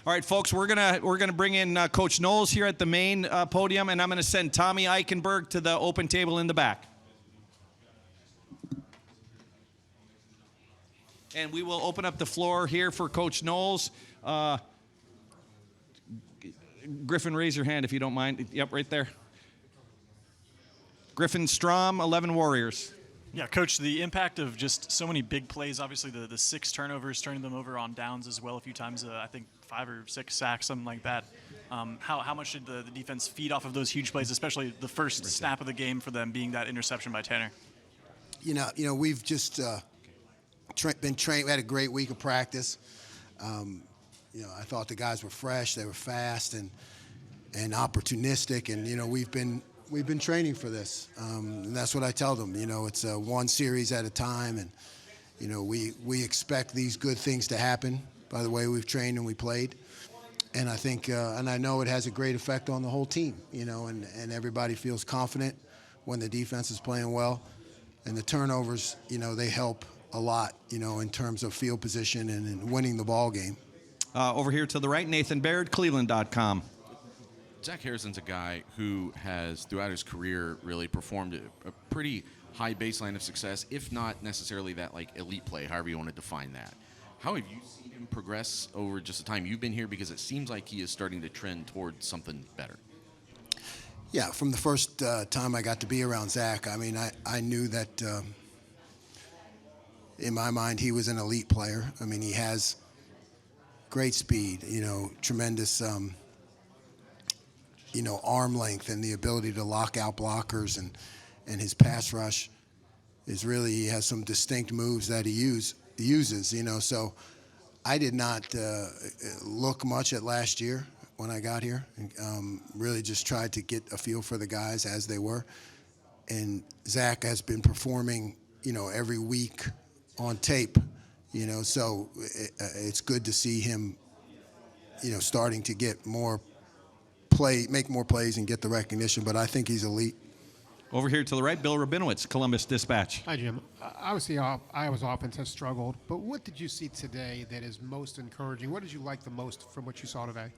All right, folks, we're gonna bring in Coach Knowles here at the main podium, and I'm gonna send Tommy Eichenberg to the open table in the back. And we will open up the floor here for Coach Knowles. Griffin, raise your hand if you don't mind. Yep, right there. Griffin Strom, 11 Warriors. Yeah, Coach, the impact of just so many big plays, obviously the 6 turnovers, turning them over on downs as well a few times, I think 5 or 6 sacks, something like that. How much did the defense feed off of those huge plays, especially the first snap of the game for them being that interception by Tanner? You know, we've just been trained. We had a great week of practice. I thought the guys were fresh, they were fast and opportunistic, and we've been training for this, and that's what I tell them. It's one series at a time, and we expect these good things to happen by the way we've trained and we played, and I think and I know it has a great effect on the whole team. And everybody feels confident when the defense is playing well, and the turnovers, they help a lot, in terms of field position and in winning the ball game. Over here to the right, Nathan Baird, Cleveland.com. Zach Harrison's a guy who has, throughout his career, really performed a pretty high baseline of success, if not necessarily that elite play, however you want to define that. How have you seen him progress over just the time you've been here? Because it seems like he is starting to trend towards something better. Yeah, from the first time I got to be around Zach, I knew that in my mind he was an elite player. He has great speed, tremendous arm length and the ability to lock out blockers, and his pass rush is really, he has some distinct moves that he uses, so I did not look much at last year when I got here, really just tried to get a feel for the guys as they were, and Zach has been performing, every week on tape, so it's good to see him, starting to get make more plays and get the recognition, but I think he's elite. Over here to the right, Bill Rabinowitz, Columbus Dispatch. Hi, Jim. Obviously, Iowa's offense has struggled, but what did you see today that is most encouraging? What did you like the most from what you saw today?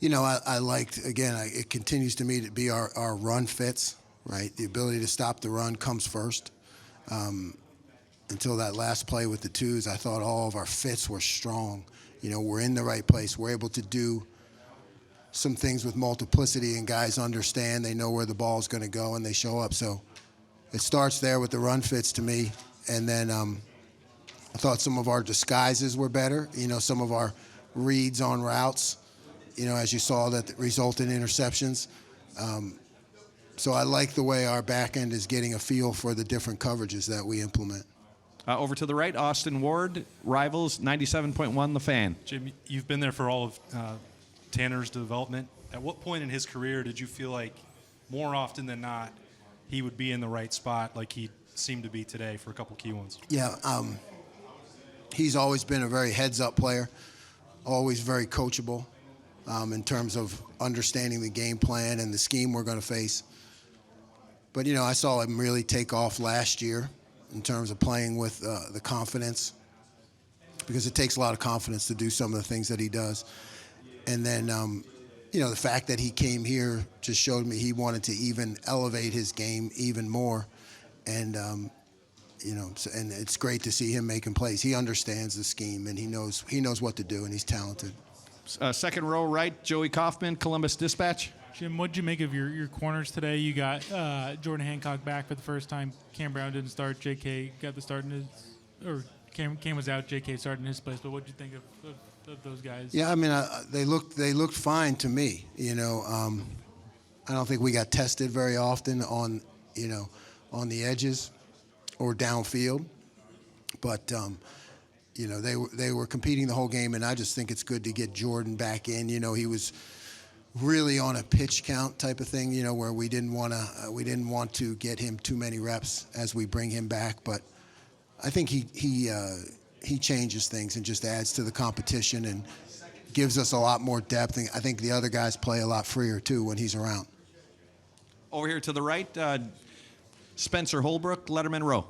I liked, again, it continues to me to be our run fits, right? The ability to stop the run comes first. Until that last play with the twos, I thought all of our fits were strong. We're in the right place. We're able to do some things with multiplicity, and guys understand. They know where the ball is going to go, and they show up. So it starts there with the run fits to me. And then I thought some of our disguises were better. Some of our reads on routes, as you saw, that result in interceptions. So I like the way our back end is getting a feel for the different coverages that we implement. Over to the right, Austin Ward, Rivals, 97.1 The Fan. Jim, you've been there for all of Tanner's development. At what point in his career did you feel like more often than not he would be in the right spot like he seemed to be today for a couple key ones? Yeah, he's always been a very heads-up player, always very coachable in terms of understanding the game plan and the scheme we're going to face. But, I saw him really take off last year in terms of playing with the confidence, because it takes a lot of confidence to do some of the things that he does. And then, the fact that he came here just showed me he wanted to even elevate his game even more. And, and it's great to see him making plays. He understands the scheme, and he knows what to do, and he's talented. Second row right, Joey Kaufman, Columbus Dispatch. Jim, what did you make of your corners today? You got Jordan Hancock back for the first time. Cam Brown didn't start. J.K. got the start in his, or Cam was out. J.K. started in his place. But what did you think of those guys? Yeah, they looked fine to me. I don't think we got tested very often on the edges or downfield, but they were competing the whole game, and I just think it's good to get Jordan back in. He was really on a pitch count type of thing, where we didn't want to get him too many reps as we bring him back. But I think he changes things and just adds to the competition and gives us a lot more depth. And I think the other guys play a lot freer too when he's around. Over here to the right, Spencer Holbrook, Letterman Row.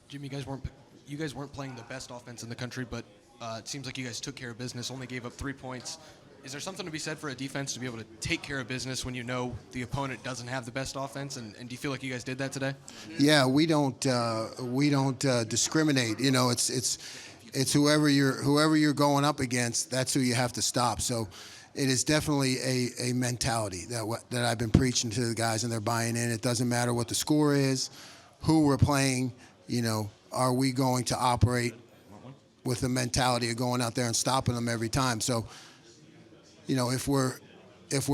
Jim, you guys weren't playing the best offense in the country, but It seems like you guys took care of business, only gave up 3 points. Is there something to be said for a defense to be able to take care of business when you know the opponent doesn't have the best offense? And do you feel like you guys did that today? Yeah, we don't discriminate. You know, it's whoever you're going up against. That's who you have to stop. So it is definitely a mentality that I've been preaching to the guys, and they're buying in. It doesn't matter what the score is, who we're playing. You know, are we going to operate with the mentality of going out there and stopping them every time? So, you know, if we're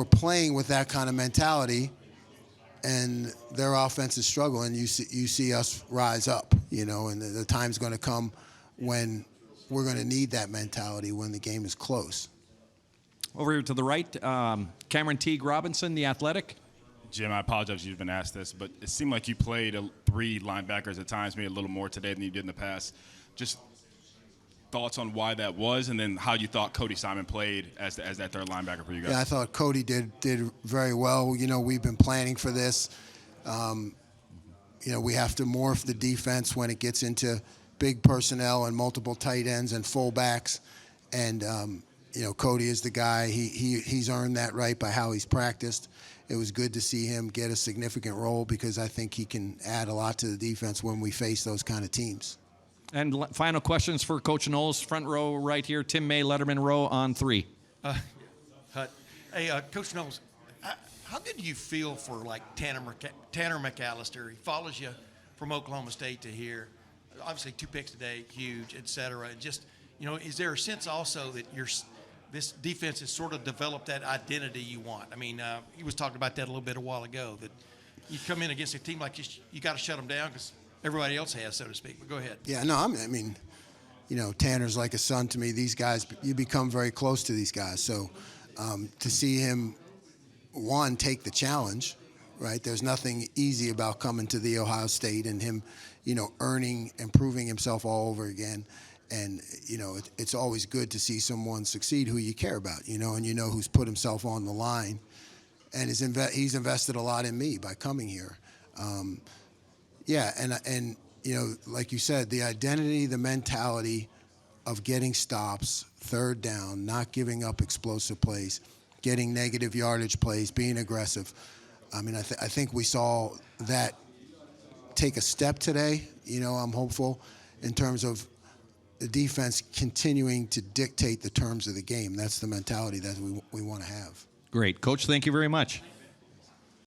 playing with that kind of mentality, and their offense is struggling, you see us rise up. You know, and the time's going to come when we're going to need that mentality when the game is close. Over here to the right, Cameron Teague Robinson, The Athletic. Jim, I apologize if you've been asked this, but it seemed like you played 3 linebackers at times, maybe a little more today than you did in the past. Just thoughts on why that was, and then how you thought Cody Simon played as that third linebacker for you guys. Yeah, I thought Cody did very well. You know, we've been planning for this. You know, we have to morph the defense when it gets into big personnel and multiple tight ends and fullbacks. And, you know, Cody is the guy. He's earned that right by how he's practiced. It was good to see him get a significant role because I think he can add a lot to the defense when we face those kind of teams. And final questions for Coach Knowles, front row right here. Tim May, Letterman row on 3. Hut. Hey, Coach Knowles, how good do you feel for like Tanner McAllister? He follows you from Oklahoma State to here. Obviously, 2 picks today, huge, et cetera. And just, you know, is there a sense also that this defense has sort of developed that identity you want? I mean, he was talking about that a little bit a while ago, that you come in against a team like this, you got to shut them down because everybody else has, so to speak. But go ahead. Yeah, no, I mean, you know, Tanner's like a son to me. These guys, you become very close to these guys. So to see him, one, take the challenge, right? There's nothing easy about coming to the Ohio State and him, you know, earning and proving himself all over again. And, you know, it's always good to see someone succeed who you care about, you know, and you know who's put himself on the line. And he's invested a lot in me by coming here. Yeah, and you know, like you said, the identity, the mentality of getting stops, third down, not giving up explosive plays, getting negative yardage plays, being aggressive. I mean, I think we saw that take a step today. You know, I'm hopeful in terms of the defense continuing to dictate the terms of the game. That's the mentality that we want to have. Great. Coach, thank you very much.